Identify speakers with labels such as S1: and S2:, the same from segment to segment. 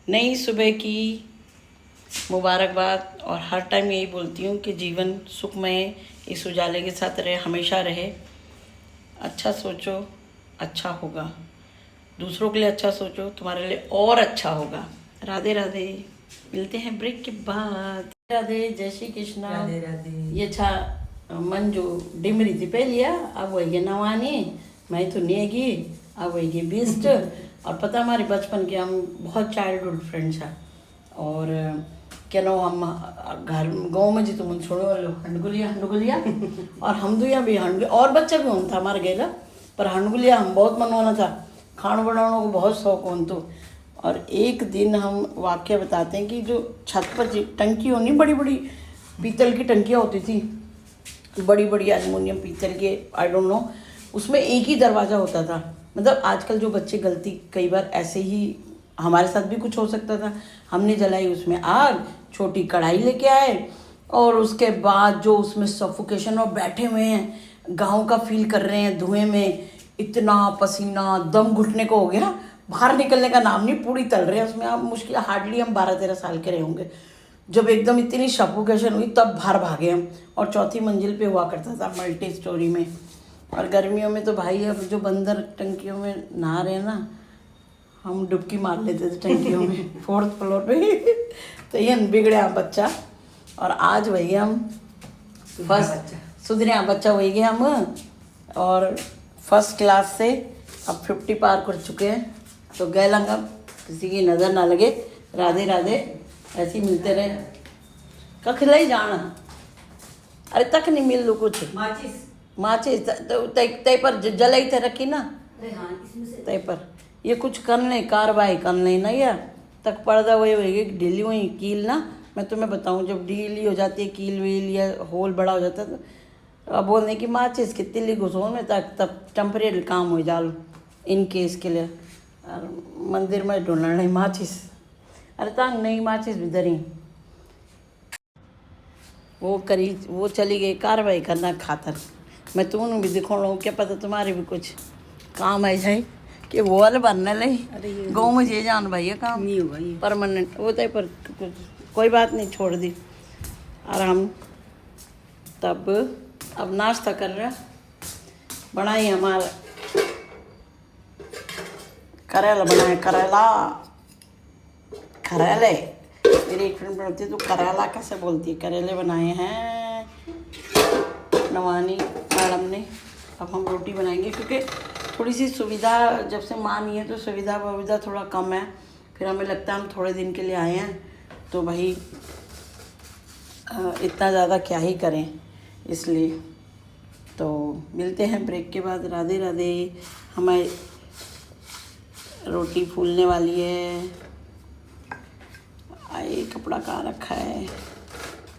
S1: नई सुबह की मुबारकबाद। और हर टाइम यही बोलती हूँ कि जीवन सुखमय इस उजाले के साथ रहे, हमेशा रहे। अच्छा सोचो, अच्छा होगा। दूसरों के लिए अच्छा सोचो, तुम्हारे लिए और अच्छा होगा। राधे राधे। मिलते हैं ब्रेक के बाद। राधे, जय श्री कृष्णा।
S2: राधे राधे।
S1: ये छा मंजू डिमरी थी पहले, अब वही नवानी मैं तो नेगी, अब वही बिस्ट। और पता हमारे बचपन के हम बहुत चाइल्डहुड फ्रेंड्स हैं। और क्या नो हम घर गाँव में जी तो मुझे छोड़ो वालो हंडगुलिया हंडगुलिया और हम दुया भी हंड और बच्चा भी हम था हमारे गेला, पर हंडगुलिया हम बहुत मनवाना था। खाना बनाने को बहुत शौक होन तो। और एक दिन हम वाक्य बताते हैं कि जो छत पर टंकी होनी, बड़ी बड़ी पीतल की टंकियाँ होती थी, बड़ी बड़ी एल्युमिनियम पीतल के, आई डोंट नो, उसमें एक ही दरवाज़ा होता था। मतलब आजकल जो बच्चे गलती कई बार ऐसे ही, हमारे साथ भी कुछ हो सकता था। हमने जलाई उसमें आग, छोटी कढ़ाई लेके आए और उसके बाद जो उसमें सफोकेशन और बैठे हुए हैं, गाँव का फील कर रहे हैं धुएं में, इतना पसीना, दम घुटने को हो गया, बाहर निकलने का नाम नहीं, पूरी तल रहे हैं उसमें। आप मुश्किल हार्डली हम 12-13 साल के रहे होंगे जब एकदम इतनी सफोकेशन हुई, तब बाहर भागे हम। और चौथी मंजिल पे हुआ करता था, मल्टी स्टोरी में। और गर्मियों में तो भाई अब जो बंदर टंकियों में नहा रहे हैं ना, हम डुबकी मार लेते थे टंकियों में 4th फ्लोर पे। तो ये बिगड़े बच्चा। और आज वही हम फर्स्ट सुधरे बच्चा वही गए हम, और फर्स्ट क्लास से अब 50 पार कर चुके हैं। तो गए लंगा किसी की नज़र ना लगे। राधे राधे। ऐसे ही मिलते रहे। कख ले जाना, अरे तक नहीं मिल लो कुछ माचिस तय पर जलाई थे रखी ना, तय पर ये कुछ कर ले, कार्रवाई कर ले ना, या तक पर्दा वही वही ढीली हुई कील ना। मैं तुम्हें बताऊं, जब ढीली हो जाती है कील वील या होल बड़ा हो जाता है, तो अब बोलने की माचिस की तिल्ली घुसो में, तक तब टेम्परेरी काम हो जालो इन केस के लिए। और मंदिर में ढूंढना नहीं माचिस, अरे तंग नहीं माचिस भी धरी। वो करी, वो चली गई कार्रवाई करना खातर। मैं तुम्हें भी दिखाऊँ, क्या पता तुम्हारे भी कुछ काम आ जाए कि वो वाले बनने लगे। गाँव में ये जान भाई काम नहीं होगा, परमानेंट होता है, पर कोई बात नहीं, छोड़ दी। और हम तब अब नाश्ता कर रहे, बनाई हमारा करेला, बनाए करेला, करेले। मेरी एक फ्रेंड बोलती है तो करेला कैसे बोलती है, करेले बनाए हैं नवानी मैडम ने। अब हम रोटी बनाएंगे, क्योंकि थोड़ी सी सुविधा जब से माँ नहीं है तो सुविधा थोड़ा कम है। फिर हमें लगता है हम थोड़े दिन के लिए आए हैं, तो भाई इतना ज़्यादा क्या ही करें, इसलिए। तो मिलते हैं ब्रेक के बाद। राधे राधे। हमारी रोटी फूलने वाली है। ये कपड़ा कहाँ रखा है,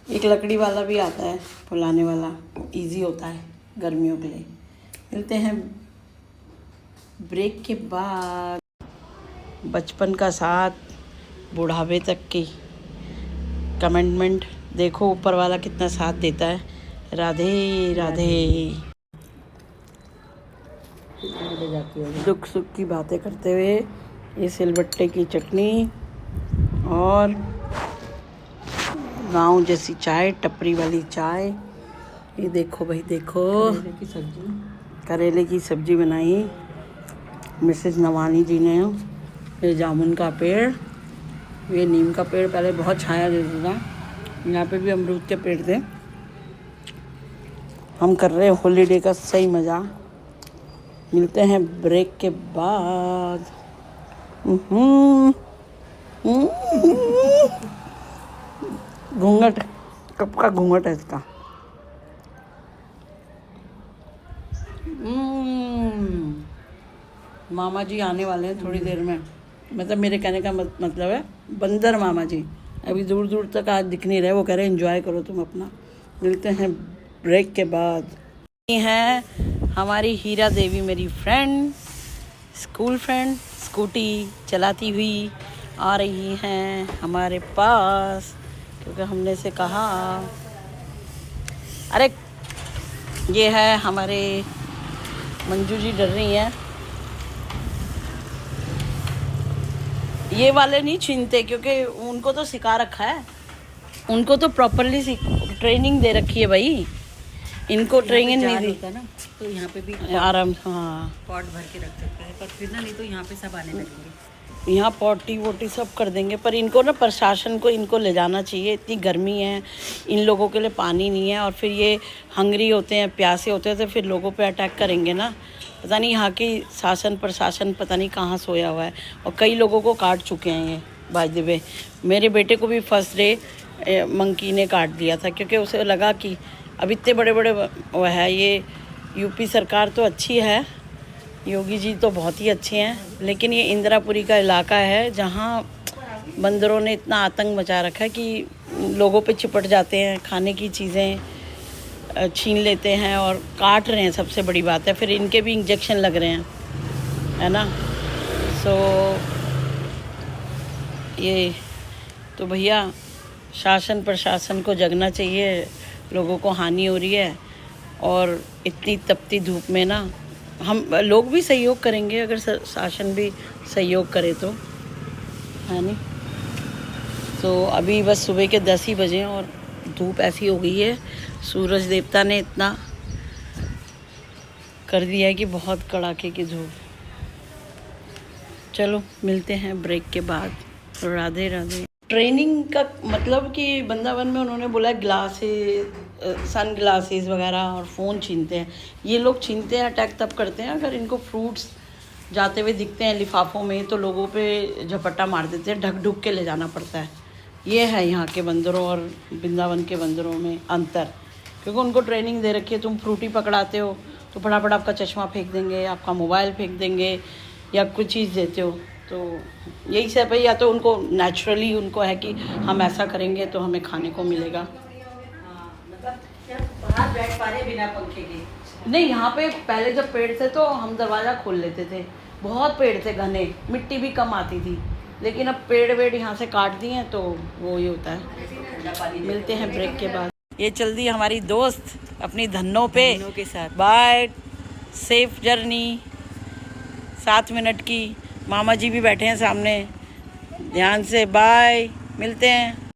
S1: एक लकड़ी वाला भी आता है फुलाने वाला, इजी होता है गर्मियों के लिए। मिलते हैं ब्रेक के बाद। बचपन का साथ बुढ़ापे तक की कमिटमेंट देखो, ऊपर वाला कितना साथ देता है। राधे राधे। दुख सुख की बातें करते हुए ये सिलबट्टे की चटनी और गांव जैसी चाय, टपरी वाली चाय। ये देखो भाई, देखो करेले की सब्जी बनाई मिसेज नवानी जी ने। ये जामुन का पेड़, ये नीम का पेड़ पहले बहुत छाया देता था। यहाँ पे भी अमरूद के पेड़ थे। हम कर रहे हैं हॉलीडे का सही मज़ा। मिलते हैं ब्रेक के बाद। घूंघट, कब का घूंघट है इसका। मामा जी आने वाले हैं थोड़ी देर में। मतलब मेरे कहने का मतलब है बंदर मामा जी अभी दूर दूर तक आज दिख नहीं रहे। वो कह रहे एंजॉय करो तुम अपना। मिलते हैं ब्रेक के बाद। ये है हमारी हीरा देवी, मेरी फ्रेंड, स्कूल फ्रेंड, स्कूटी चलाती हुई आ रही हैं हमारे पास, क्योंकि हमने से कहा। अरे ये है हमारे मंजू जी, डर रही हैं। ये वाले नहीं छीनते क्योंकि उनको तो सिखा रखा है, उनको तो प्रॉपरली ट्रेनिंग दे रखी है भाई, इनको ट्रेनिंग नहीं दी
S2: ना, तो यहाँ पे भी
S1: आराम। हाँ
S2: पॉट भर के रख सकते हैं, पर फिर ना नहीं तो यहाँ पे सब आने लगेंगे।
S1: यहाँ पॉटी वोटी सब कर देंगे, पर इनको ना प्रशासन को इनको ले जाना चाहिए। इतनी गर्मी है, इन लोगों के लिए पानी नहीं है, और फिर ये हंगरी होते हैं, प्यासे होते हैं, तो फिर लोगों पे अटैक करेंगे ना। पता नहीं यहाँ की शासन प्रशासन पता नहीं कहाँ सोया हुआ है, और कई लोगों को काट चुके हैं ये। बाय द वे मेरे बेटे को भी फर्स्ट डे मंकी ने काट दिया था, क्योंकि उसे लगा कि अब इतने बड़े बड़े वो है। ये यूपी सरकार तो अच्छी है, योगी जी तो बहुत ही अच्छे हैं, लेकिन ये इंदिरापुरी का इलाका है जहाँ बंदरों ने इतना आतंक मचा रखा है कि लोगों पे चिपट जाते हैं, खाने की चीज़ें छीन लेते हैं और काट रहे हैं। सबसे बड़ी बात है, फिर इनके भी इंजेक्शन लग रहे हैं, है ना। सो ये तो भैया शासन प्रशासन को जगना चाहिए, लोगों को हानि हो रही है, और इतनी तपती धूप में ना हम लोग भी सहयोग करेंगे अगर शासन भी सहयोग करे तो, है नहीं। तो अभी बस सुबह के 10 ही बजे और धूप ऐसी हो गई है, सूरज देवता ने इतना कर दिया है कि बहुत कड़ाके की धूप। चलो मिलते हैं ब्रेक के बाद। राधे राधे। ट्रेनिंग का मतलब कि वृंदावन में उन्होंने बोला ग्लासेस, सन ग्लासेस वगैरह और फ़ोन छीनते हैं। ये लोग छीनते हैं, अटैक तब करते हैं अगर इनको फ्रूट्स जाते हुए दिखते हैं लिफाफों में, तो लोगों पे झपट्टा मार देते हैं, ढक ढुक के ले जाना पड़ता है। ये है यहाँ के बंदरों और वृंदावन के बंदरों में अंतर, क्योंकि उनको ट्रेनिंग दे रखी है। तुम फ्रूटी पकड़ाते हो तो फटाफट आपका चश्मा फेंक देंगे, आपका मोबाइल फेंक देंगे, या कुछ चीज़ देते हो तो यही सब है। या तो उनको नेचुरली उनको है कि हम ऐसा करेंगे तो हमें खाने को मिलेगा।
S2: बाहर बैठ पा रहे बिना पंखे के
S1: नहीं, यहाँ पे पहले जब पेड़ थे तो हम दरवाज़ा खोल लेते थे, बहुत पेड़ थे घने, मिट्टी भी कम आती थी, लेकिन अब पेड़ वेड़ यहाँ से काट दिए हैं तो वो ही होता है। मिलते हैं ब्रेक के बाद। ये चल दी हमारी दोस्त अपनी धन्नों पे
S2: के साथ।
S1: Bye, safe journey. 7 मिनट की। मामा जी भी बैठे हैं सामने, ध्यान से। बाय, मिलते हैं।